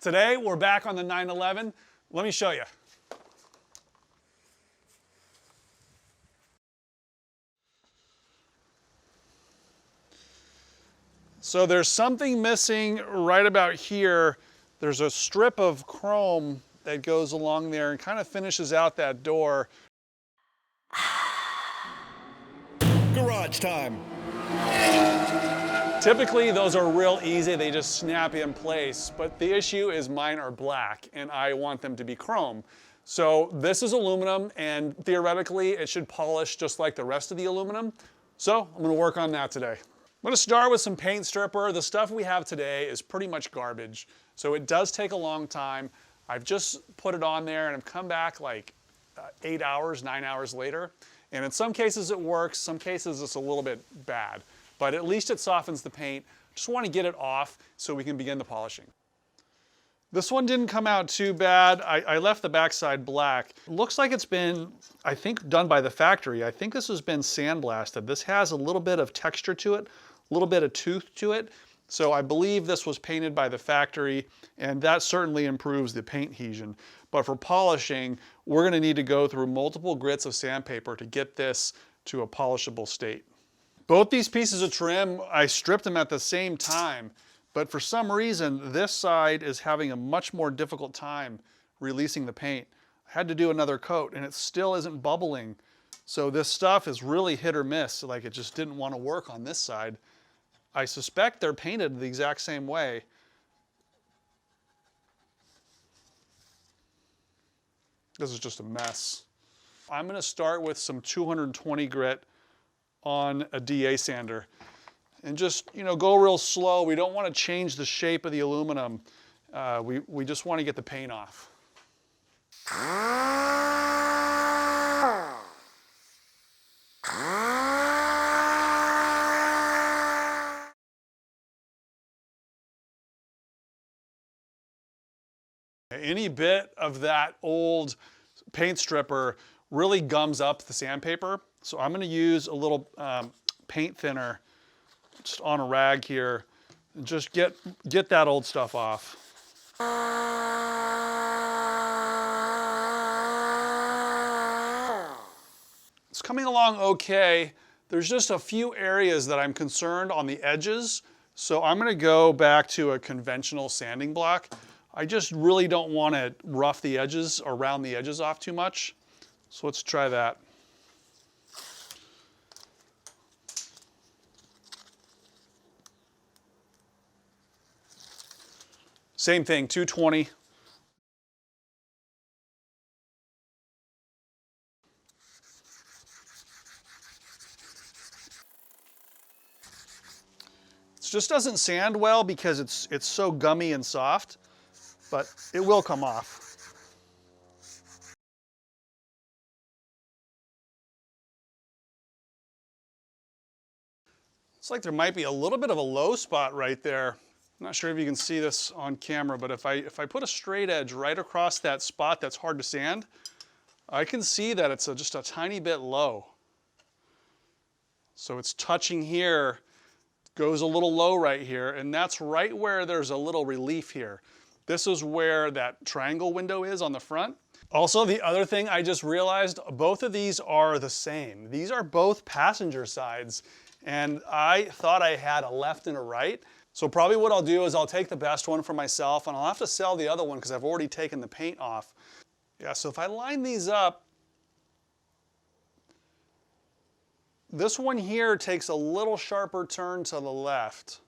Today we're back on the 911. Let me show you. So there's something missing right about here. There's a strip of chrome that goes along there and kind of finishes out that door. Garage time. Typically those are real easy, they just snap in place, but the issue is mine are black and I want them to be chrome. So this is aluminum and theoretically it should polish just like the rest of the aluminum. So I'm gonna work on that today. I'm gonna start with some paint stripper. The stuff we have today is pretty much garbage, so it does take a long time. I've just put it on there and I've come back like 8 hours, 9 hours later. And in some cases it works, some cases it's a little bit bad. But at least it softens the paint. Just want to get it off so we can begin the polishing. This one didn't come out too bad. I left the backside black. It looks like it's been, I think, done by the factory. I think this has been sandblasted. This has a little bit of texture to it, a little bit of tooth to it. So I believe this was painted by the factory, and that certainly improves the paint adhesion. But for polishing, we're gonna need to go through multiple grits of sandpaper to get this to a polishable state. Both these pieces of trim, I stripped them at the same time, but for some reason, this side is having a much more difficult time releasing the paint. I had to do another coat and it still isn't bubbling. So this stuff is really hit or miss, like it just didn't want to work on this side. I suspect they're painted the exact same way. This is just a mess. I'm gonna start with some 220 grit on a DA sander and just, go real slow. We don't want to change the shape of the aluminum. We just want to get the paint off. Any bit of that old paint stripper really gums up the sandpaper. So I'm going to use a little paint thinner just on a rag here and just get that old stuff off. It's coming along okay. There's just a few areas that I'm concerned on the edges. So I'm going to go back to a conventional sanding block. I just really don't want to rough the edges or round the edges off too much. So let's try that. Same thing, 220. It just doesn't sand well because it's so gummy and soft, but it will come off. It's like there might be a little bit of a low spot right there. I'm not sure if you can see this on camera, but if I put a straight edge right across that spot that's hard to sand, I can see that it's just a tiny bit low. So it's touching here, goes a little low right here, and that's right where there's a little relief here. This is where that triangle window is on the front. Also, the other thing I just realized, both of these are the same. These are both passenger sides, and I thought I had a left and a right. So probably what I'll do is I'll take the best one for myself, and I'll have to sell the other one because I've already taken the paint off. Yeah, so if I line these up, this one here takes a little sharper turn to the left.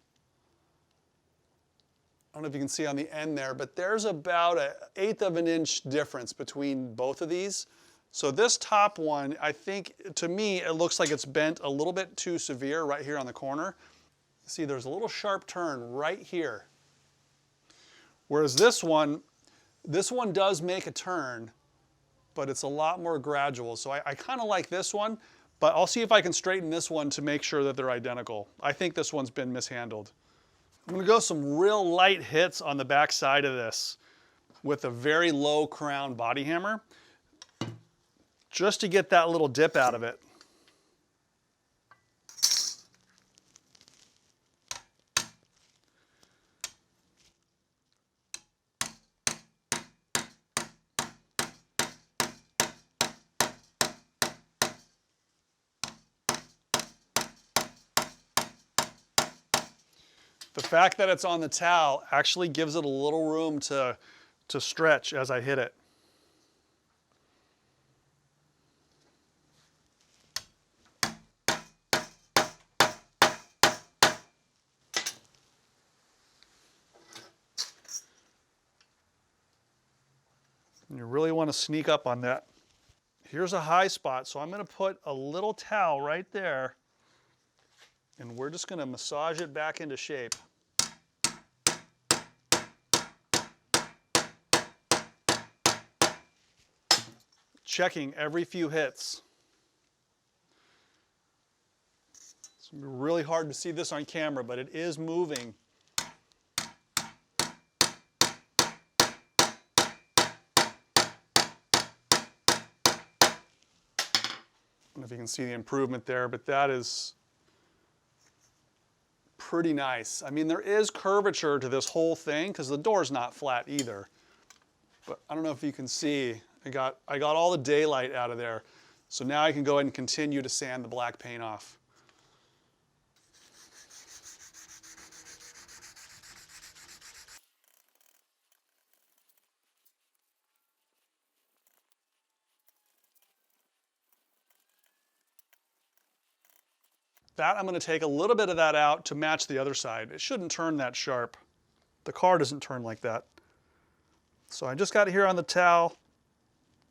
I don't know if you can see on the end there, but there's about 1/8 of an inch difference between both of these. So this top one, I think, to me, it looks like it's bent a little bit too severe right here on the corner. See, there's a little sharp turn right here. Whereas this one does make a turn, but it's a lot more gradual. So I kind of like this one, but I'll see if I can straighten this one to make sure that they're identical. I think this one's been mishandled. I'm gonna go some real light hits on the back side of this with a very low crown body hammer, just to get that little dip out of it. The fact that it's on the towel actually gives it a little room to stretch as I hit it. You really want to sneak up on that. Here's a high spot, so I'm going to put a little towel right there, and we're just going to massage it back into shape. Checking every few hits. It's going to be really hard to see this on camera, but it is moving. I don't know if you can see the improvement there, but that is pretty nice. I mean, there is curvature to this whole thing because the door's not flat either. But I don't know if you can see, I got all the daylight out of there. So now I can go ahead and continue to sand the black paint off. That I'm going to take a little bit of that out to match the other side. It shouldn't turn that sharp. The car doesn't turn like that. So I just got it here on the towel.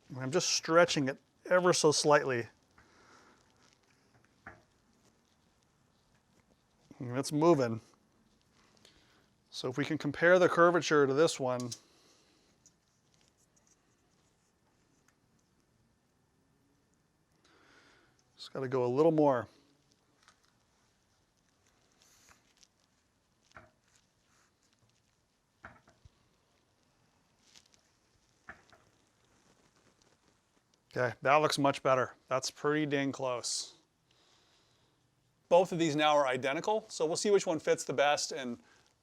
And I'm just stretching it ever so slightly. And it's moving. So if we can compare the curvature to this one, just got to go a little more. Okay, that looks much better. That's pretty dang close. Both of these now are identical, so we'll see which one fits the best and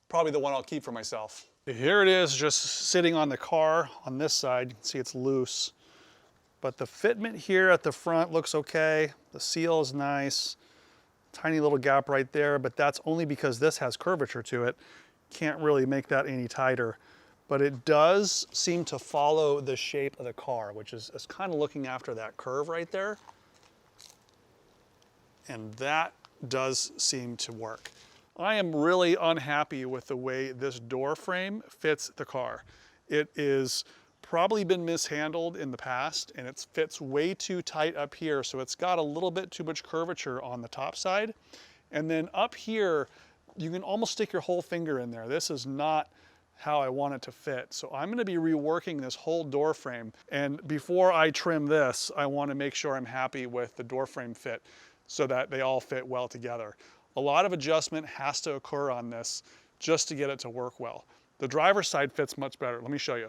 probably the one I'll keep for myself. Here it is just sitting on the car on this side. You can see it's loose. But the fitment here at the front looks okay. The seal is nice. Tiny little gap right there, but that's only because this has curvature to it. Can't really make that any tighter. But it does seem to follow the shape of the car, which is kind of looking after that curve right there. And that does seem to work. I am really unhappy with the way this door frame fits the car. It is probably been mishandled in the past, and it fits way too tight up here, so it's got a little bit too much curvature on the top side. And then up here, you can almost stick your whole finger in there. This is not how I want it to fit. So I'm going to be reworking this whole door frame. And before I trim this, I want to make sure I'm happy with the door frame fit so that they all fit well together. A lot of adjustment has to occur on this just to get it to work well. The driver's side fits much better. Let me show you.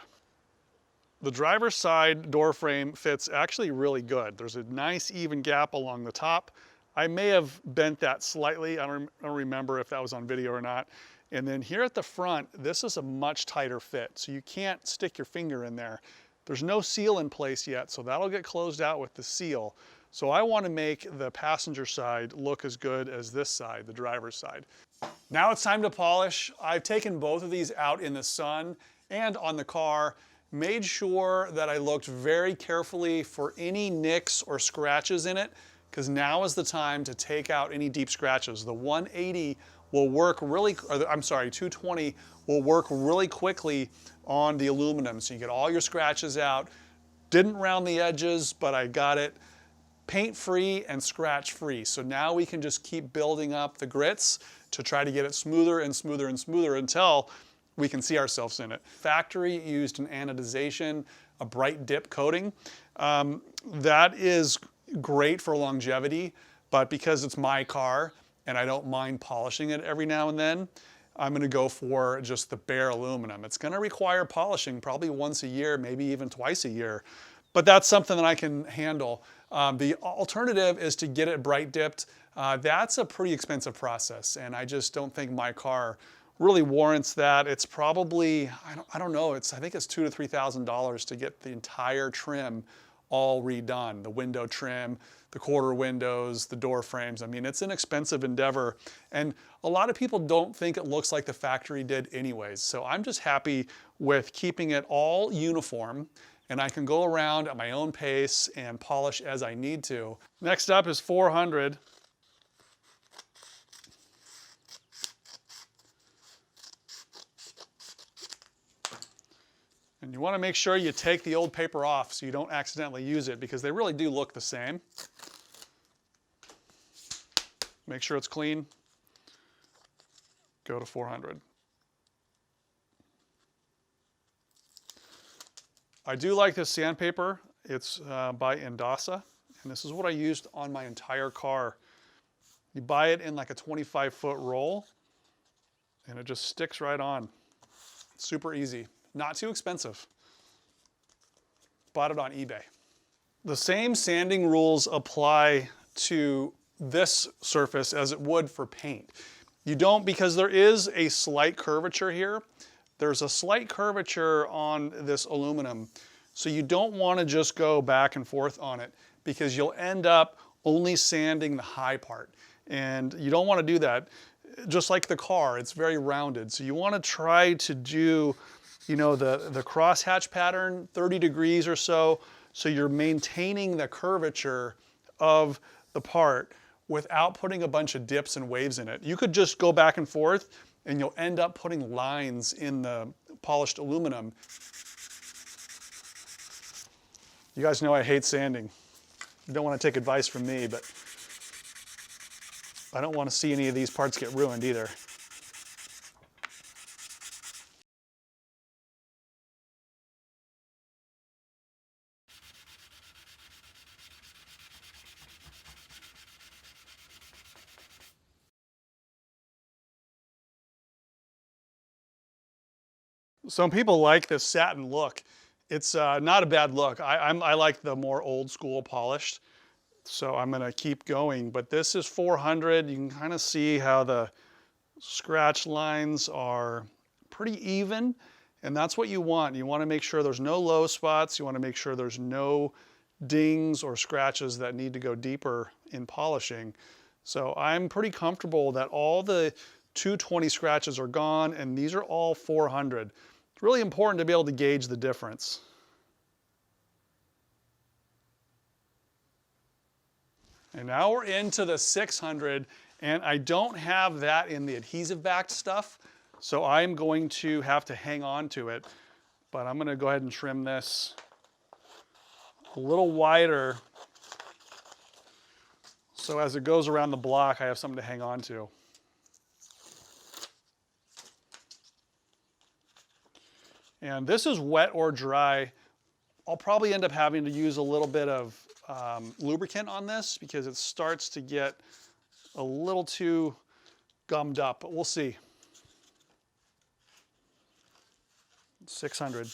The driver's side door frame fits actually really good. There's a nice even gap along the top. I may have bent that slightly. I don't remember if that was on video or not. And then here at the front, this is a much tighter fit, so you can't stick your finger in there. There's no seal in place yet, so that'll get closed out with the seal. So I want to make the passenger side look as good as this side, the driver's side. Now it's time to polish. I've taken both of these out in the sun and on the car, made sure that I looked very carefully for any nicks or scratches in it, because now is the time to take out any deep scratches. The 180 will work really, I'm sorry, 220 will work really quickly on the aluminum. So you get all your scratches out. Didn't round the edges, but I got it paint free and scratch free. So now we can just keep building up the grits to try to get it smoother and smoother and smoother until we can see ourselves in it. Factory used an anodization, a bright dip coating. That is great for longevity, but because it's my car and I don't mind polishing it every now and then, I'm gonna go for just the bare aluminum. It's gonna require polishing probably once a year, maybe even twice a year, but that's something that I can handle. The alternative is to get it bright dipped. That's a pretty expensive process, and I just don't think my car really warrants that. It's probably, I don't know, I think it's $2,000 to $3,000 to get the entire trim all redone. The window trim, the quarter windows, the door frames. I mean, it's an expensive endeavor. And a lot of people don't think it looks like the factory did anyways. So I'm just happy with keeping it all uniform, and I can go around at my own pace and polish as I need to. Next up is 400. And you want to make sure you take the old paper off so you don't accidentally use it, because they really do look the same. Make sure it's clean. Go to 400. I do like this sandpaper. It's by Endasa, and this is what I used on my entire car. You buy it in like a 25-foot roll, and it just sticks right on. Super easy. Not too expensive. Bought it on eBay. The same sanding rules apply to this surface as it would for paint. You don't, because there is a slight curvature here. There's a slight curvature on this aluminum, so you don't want to just go back and forth on it, because you'll end up only sanding the high part. And you don't want to do that. Just like the car, it's very rounded. So you want to try to do, you know, the crosshatch pattern, 30 degrees or so you're maintaining the curvature of the part without putting a bunch of dips and waves in it. You could just go back and forth and you'll end up putting lines in the polished aluminum. You guys know I hate sanding. You don't want to take advice from me, but I don't want to see any of these parts get ruined either. Some people like this satin look. It's not a bad look. I like the more old school polished, so I'm gonna keep going. But this is 400. You can kind of see how the scratch lines are pretty even, and that's what you want. You want to make sure there's no low spots. You want to make sure there's no dings or scratches that need to go deeper in polishing. So I'm pretty comfortable that all the 220 scratches are gone, and these are all 400. It's really important to be able to gauge the difference. And now we're into the 600, and I don't have that in the adhesive backed stuff, so I'm going to have to hang on to it. But I'm going to go ahead and trim this a little wider, so as it goes around the block, I have something to hang on to. And this is wet or dry. I'll probably end up having to use a little bit of lubricant on this, because it starts to get a little too gummed up, but we'll see. 600.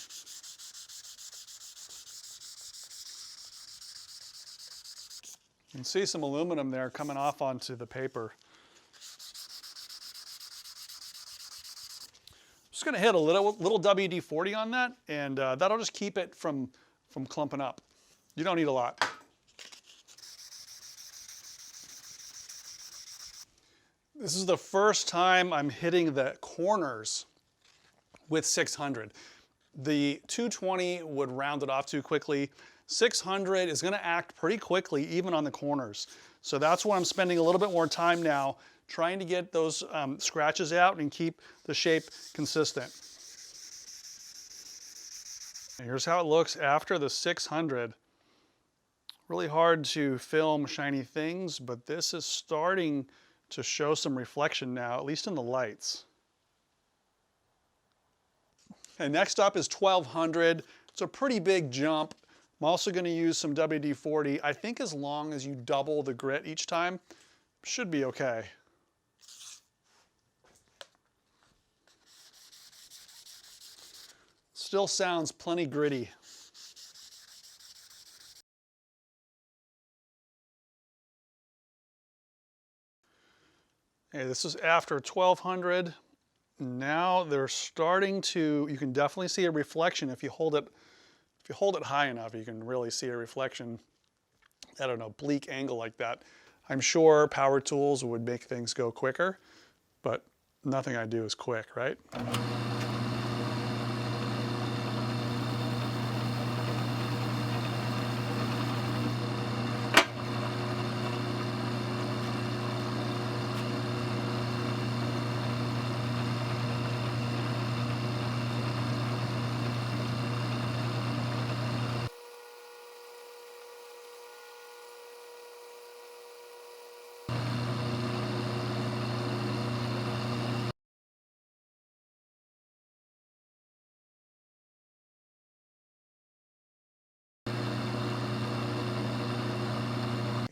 You can see some aluminum there coming off onto the paper. Just going to hit a little WD-40 on that, and that'll just keep it from clumping up. You don't need a lot. This is the first time I'm hitting the corners with 600. The 220 would round it off too quickly. 600 is going to act pretty quickly even on the corners. So that's why I'm spending a little bit more time now trying to get those scratches out and keep the shape consistent. And here's how it looks after the 600. Really hard to film shiny things, but this is starting to show some reflection now, at least in the lights. And next up is 1200. It's a pretty big jump. I'm also going to use some WD-40. I think as long as you double the grit each time, should be okay. Still sounds plenty gritty. Okay, this is after 1200. Now they're starting to, you can definitely see a reflection if you hold it If you hold it high enough, you can really see a reflection at an oblique angle like that. I'm sure power tools would make things go quicker, but nothing I do is quick, right?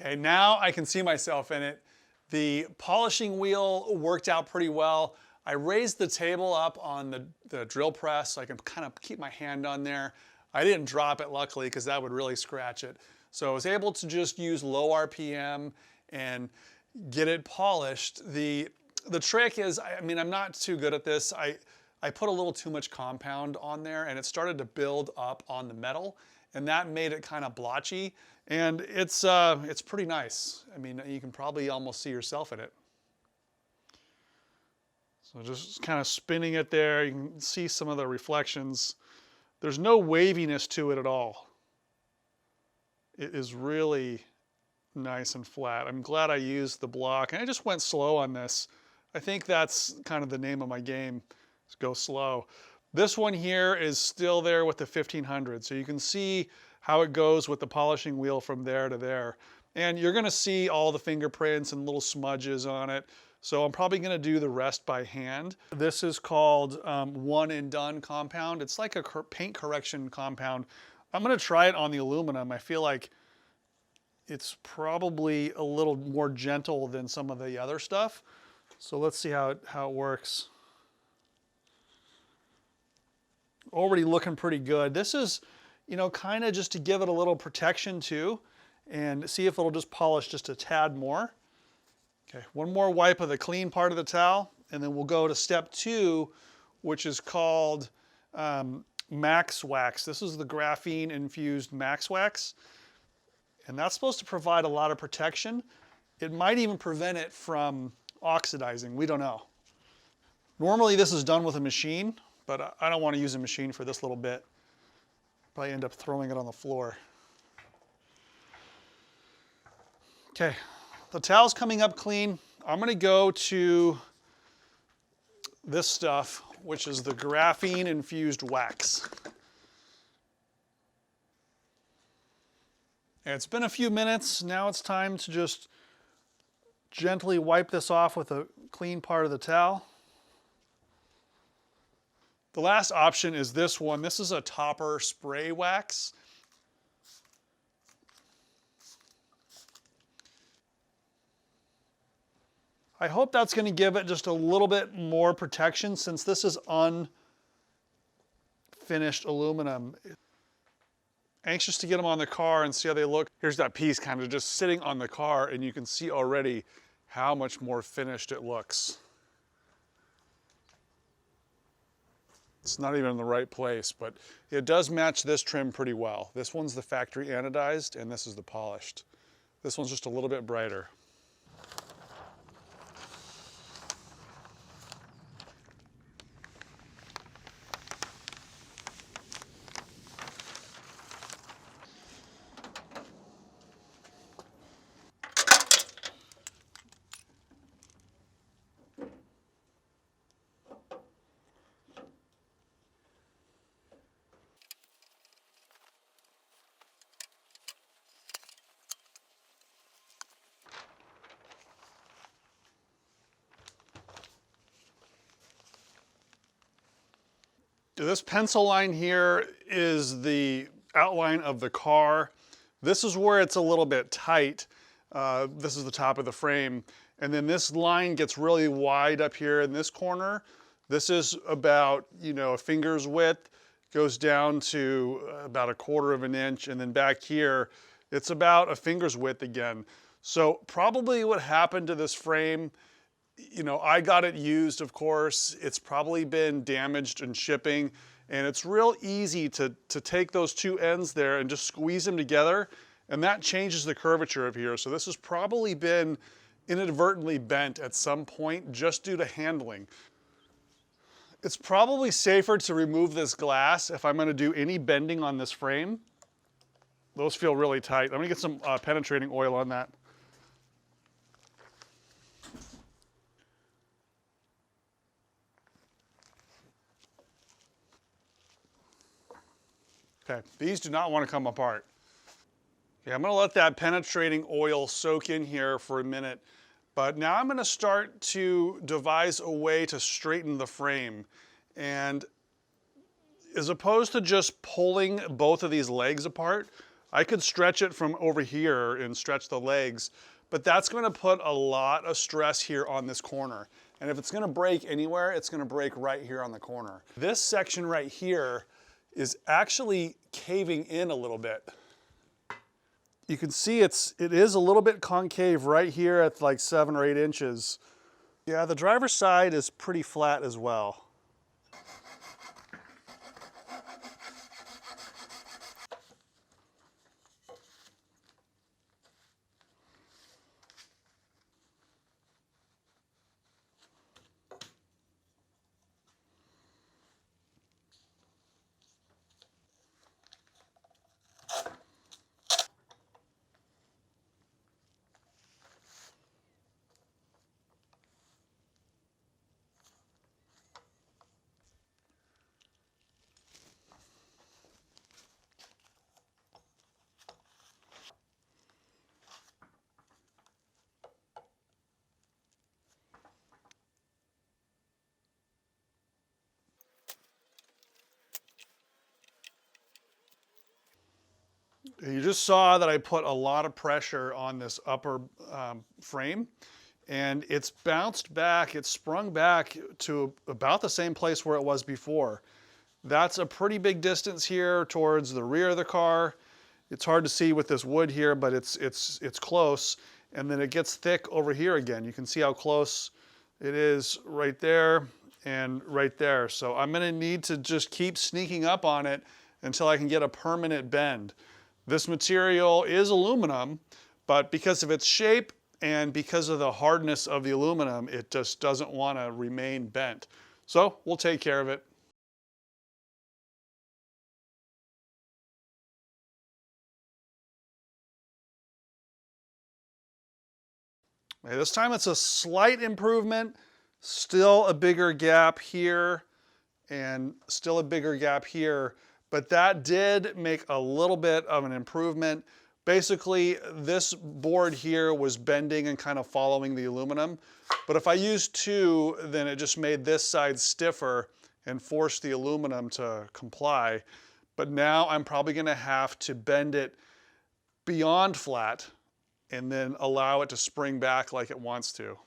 Okay, now I can see myself in it. The polishing wheel worked out pretty well. I raised the table up on the drill press so I can kind of keep my hand on there. I didn't drop it, luckily, because that would really scratch it. So I was able to just use low RPM and get it polished. The trick is, I mean, I'm not too good at this. I put a little too much compound on there and it started to build up on the metal, and that made it kind of blotchy. And it's pretty nice. I mean, you can probably almost see yourself in it. So just kind of spinning it there, you can see some of the reflections. There's no waviness to it at all. It is really nice and flat. I'm glad I used the block, and I just went slow on this. I think that's kind of the name of my game, is go slow. This one here is still there with the 1500, so you can see how it goes with the polishing wheel from there to there. And you're gonna see all the fingerprints and little smudges on it. So I'm probably gonna do the rest by hand. This is called one and done compound. It's like a paint correction compound. I'm gonna try it on the aluminum. I feel like it's probably a little more gentle than some of the other stuff. So let's see how it works. Already looking pretty good. This is, you know, kind of just to give it a little protection too, and see if it'll just polish just a tad more. Okay, one more wipe of the clean part of the towel, and then we'll go to step 2, which is called Max Wax. This is the graphene infused Max Wax, and that's supposed to provide a lot of protection. It might even prevent it from oxidizing, we don't know. Normally this is done with a machine, but I don't want to use a machine for this little bit. Probably end up throwing it on the floor. Okay, the towel's coming up clean. I'm gonna go to this stuff, which is the graphene infused wax. And it's been a few minutes. Now it's time to just gently wipe this off with a clean part of the towel. The last option is this one. This is a topper spray wax. I hope that's going to give it just a little bit more protection, since this is unfinished aluminum. Anxious to get them on the car and see how they look. Here's that piece kind of just sitting on the car, and you can see already how much more finished it looks. It's not even in the right place, but it does match this trim pretty well. This one's the factory anodized, and this is the polished. This one's just a little bit brighter. This pencil line here is the outline of the car. This is where it's a little bit tight. This is the top of the frame. And then this line gets really wide up here in this corner. This is about, you know, a finger's width, goes down to about 1/4 of an inch. And then back here, it's about a finger's width again. So probably what happened to this frame, you know, I got it used, of course. It's probably been damaged in shipping, And it's real easy to take those two ends there and just squeeze them together, and that changes the curvature of here. So this has probably been inadvertently bent at some point just due to handling. It's probably safer to remove this glass if I'm going to do any bending on this frame. Those feel really tight. I'm going to get some penetrating oil on that. Okay, these do not want to come apart. Okay, I'm going to let that penetrating oil soak in here for a minute, but now I'm going to start to devise a way to straighten the frame. And as opposed to just pulling both of these legs apart, I could stretch it from over here and stretch the legs, but that's going to put a lot of stress here on this corner. And if it's going to break anywhere, it's going to break right here on the corner. This section right here is actually caving in a little bit. You can see it is a little bit concave right here at like 7 or 8 inches. Yeah, the driver's side is pretty flat as well. You just saw that I put a lot of pressure on this upper frame, and it's bounced back, it's sprung back to about the same place where it was before. That's a pretty big distance here towards the rear of the car. It's hard to see with this wood here, but it's close. And then it gets thick over here again. You can see how close it is right there and right there. So I'm gonna need to just keep sneaking up on it until I can get a permanent bend. This material is aluminum, but because of its shape and because of the hardness of the aluminum, it just doesn't want to remain bent. So we'll take care of it. Okay, this time it's a slight improvement, still a bigger gap here and still a bigger gap here, but that did make a little bit of an improvement. Basically, this board here was bending and kind of following the aluminum, but if I used 2, then it just made this side stiffer and forced the aluminum to comply. But now I'm probably going to have to bend it beyond flat and then allow it to spring back like it wants to.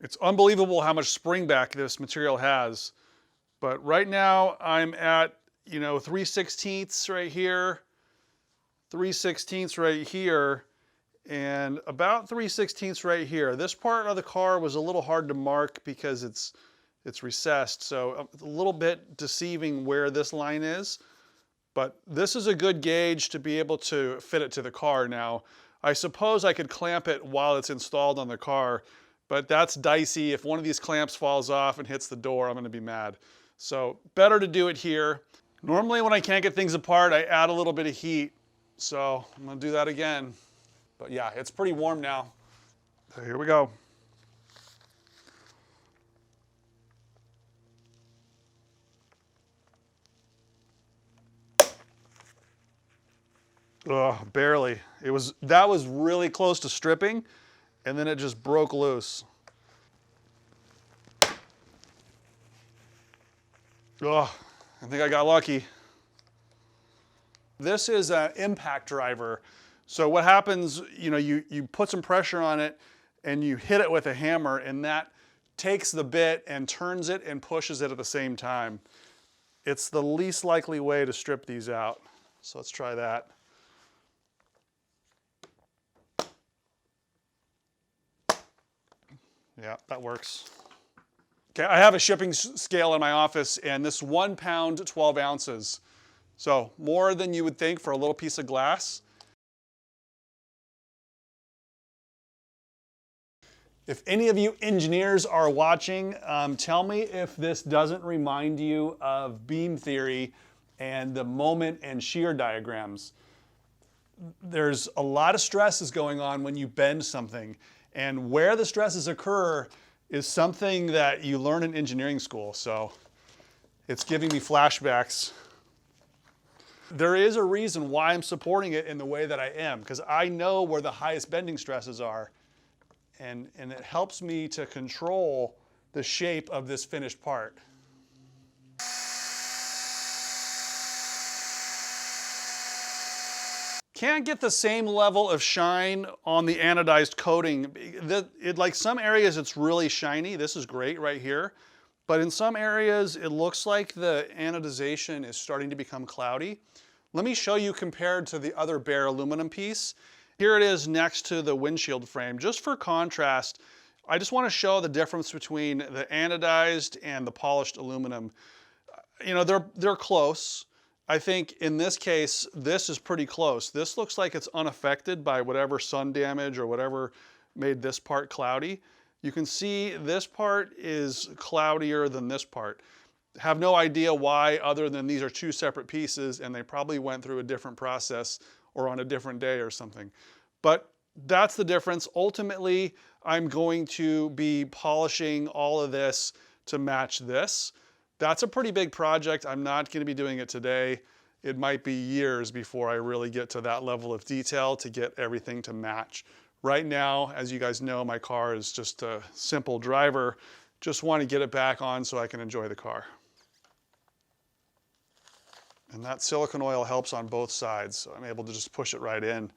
It's unbelievable how much spring back this material has. But right now I'm at, 3/16 right here, 3/16 right here, and about 3/16 right here. This part of the car was a little hard to mark because it's recessed, so it's a little bit deceiving where this line is. But this is a good gauge to be able to fit it to the car now. I suppose I could clamp it while it's installed on the car, but that's dicey. If one of these clamps falls off and hits the door, I'm going to be mad. So better to do it here. Normally when I can't get things apart, I add a little bit of heat. So I'm going to do that again. But yeah, it's pretty warm now. So here we go. Ugh, barely. That was really close to stripping, and then it just broke loose. Ugh, I think I got lucky. This is an impact driver. So what happens, you put some pressure on it and you hit it with a hammer, and that takes the bit and turns it and pushes it at the same time. it's the least likely way to strip these out. So let's try that. Yeah, that works. Okay, I have a shipping scale in my office, and this 1 pound, 12 ounces. So more than you would think for a little piece of glass. If any of you engineers are watching, tell me if this doesn't remind you of beam theory and the moment and shear diagrams. There's a lot of stresses going on when you bend something, and where the stresses occur is something that you learn in engineering school, so it's giving me flashbacks. There is a reason why I'm supporting it in the way that I am, because I know where the highest bending stresses are, and it helps me to control the shape of this finished part. Can't get the same level of shine on the anodized coating. Like some areas it's really shiny. This is great right here. But in some areas it looks like the anodization is starting to become cloudy. Let me show you compared to the other bare aluminum piece. Here it is next to the windshield frame. Just for contrast, I just want to show the difference between the anodized and the polished aluminum. You know, they're close. I think in this case, this is pretty close. This looks like it's unaffected by whatever sun damage or whatever made this part cloudy. You can see this part is cloudier than this part. Have no idea why, other than these are two separate pieces and they probably went through a different process or on a different day or something. But that's the difference. Ultimately, I'm going to be polishing all of this to match this. That's a pretty big project. I'm not going to be doing it today. It might be years before I really get to that level of detail to get everything to match. Right now, as you guys know, my car is just a simple driver. Just want to get it back on so I can enjoy the car. And that silicone oil helps on both sides, so I'm able to just push it right in.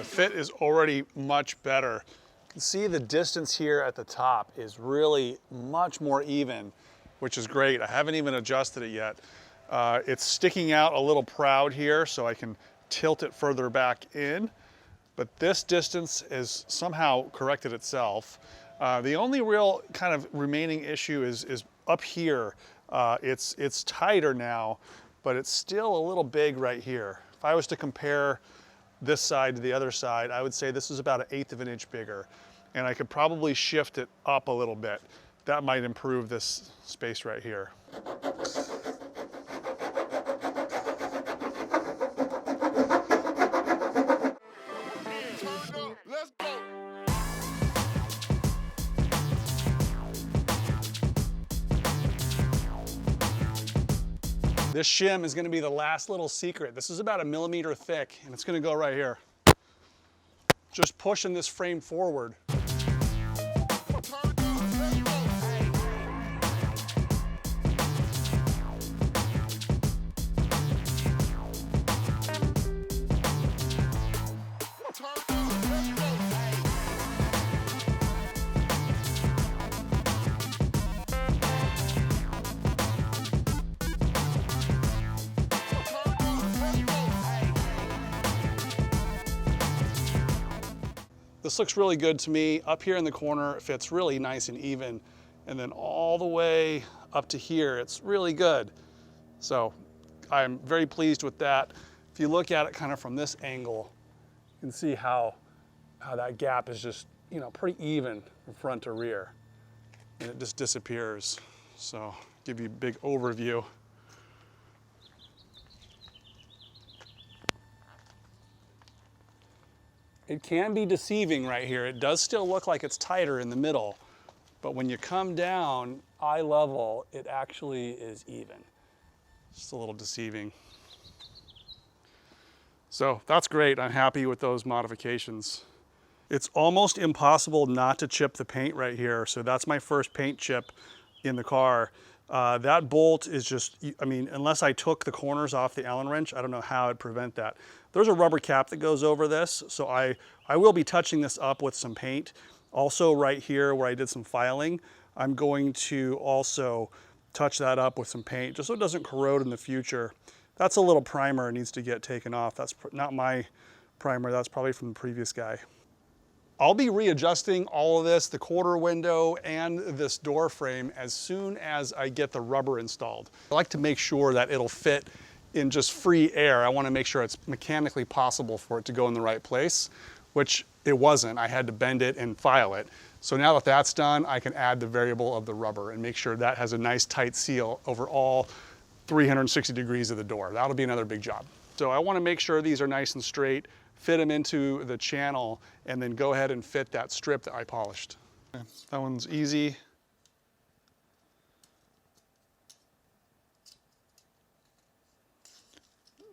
Fit is already much better. You can see the distance here at the top is really much more even, which is great. I haven't even adjusted it yet. It's sticking out a little proud here, so I can tilt it further back in. But this distance has somehow corrected itself. The only real kind of remaining issue is up here. It's tighter now, but it's still a little big right here. If I was to compare this side to the other side, I would say this is about 1/8 of an inch bigger. And I could probably shift it up a little bit. That might improve this space right here. Let's go. This shim is going to be the last little secret. This is about 1 millimeter thick, and it's going to go right here. Just pushing this frame forward. This looks really good to me. Up here in the corner, it fits really nice and even. And then all the way up to here, it's really good. So I'm very pleased with that. If you look at it kind of from this angle, you can see how that gap is just, you know, pretty even from front to rear. And it just disappears. So give you a big overview. It can be deceiving right here. It does still look like it's tighter in the middle, but when you come down eye level, it actually is even. Just a little deceiving. So that's great. I'm happy with those modifications. It's almost impossible not to chip the paint right here. So that's my first paint chip in the car. That bolt is just, I mean, unless I took the corners off the Allen wrench, I don't know how I'd prevent that. There's a rubber cap that goes over this, so I will be touching this up with some paint. Also right here where I did some filing, I'm going to also touch that up with some paint just so it doesn't corrode in the future. That's a little primer, it needs to get taken off. That's not my primer, that's probably from the previous guy. I'll be readjusting all of this, the quarter window and this door frame, as soon as I get the rubber installed. I like to make sure that it'll fit in just free air. I want to make sure it's mechanically possible for it to go in the right place, which it wasn't. I had to bend it and file it. So now that that's done, I can add the variable of the rubber and make sure that has a nice tight seal over all 360 degrees of the door. That'll be another big job. So I want to make sure these are nice and straight, fit them into the channel, and then go ahead and fit that strip that I polished. That one's easy.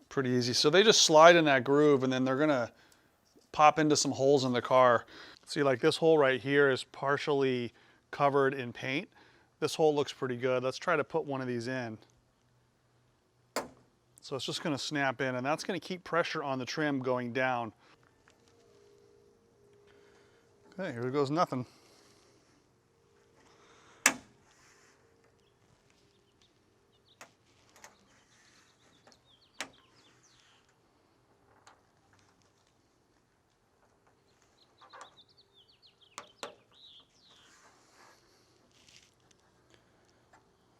Pretty easy. So they just slide in that groove and then they're gonna pop into some holes in the car. See, like this hole right here is partially covered in paint. This hole looks pretty good. Let's try to put one of these in. So it's just gonna snap in and that's gonna keep pressure on the trim going down. Okay, here goes nothing.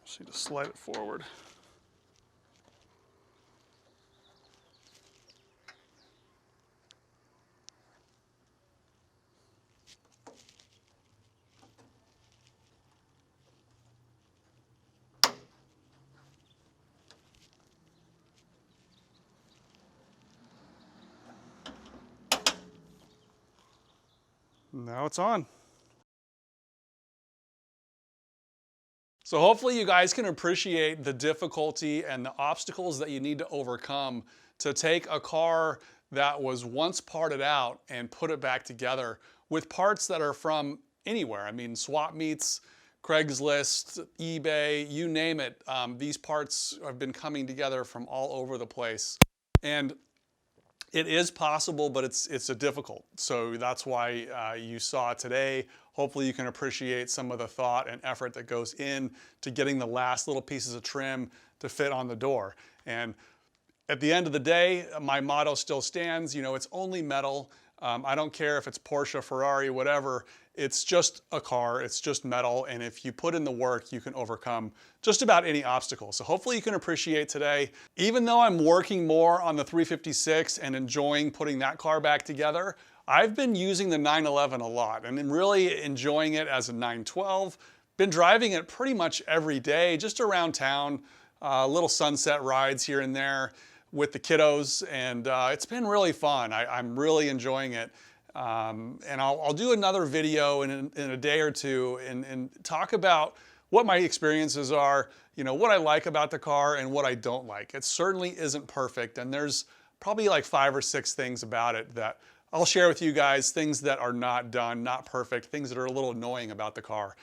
Just need to slide it forward. Now it's on. So hopefully you guys can appreciate the difficulty and the obstacles that you need to overcome to take a car that was once parted out and put it back together with parts that are from anywhere. I mean, swap meets, Craigslist, eBay, you name it. These parts have been coming together from all over the place. And it is possible, but it's difficult. So that's why you saw it today. Hopefully you can appreciate some of the thought and effort that goes in to getting the last little pieces of trim to fit on the door. And at the end of the day, my motto still stands, you know, it's only metal. I don't care if it's Porsche, Ferrari, whatever. It's just a car, it's just metal, and if you put in the work, you can overcome just about any obstacle. So hopefully you can appreciate today. Even though I'm working more on the 356 and enjoying putting that car back together, I've been using the 911 a lot and I'm really enjoying it as a 912. Been driving it pretty much every day, just around town, little sunset rides here and there with the kiddos, and it's been really fun. I'm really enjoying it. And I'll do another video in a day or two and talk about what my experiences are, you know, what I like about the car and what I don't like. It certainly isn't perfect, and there's probably like 5 or 6 things about it that I'll share with you guys, things that are not done, not perfect, things that are a little annoying about the car.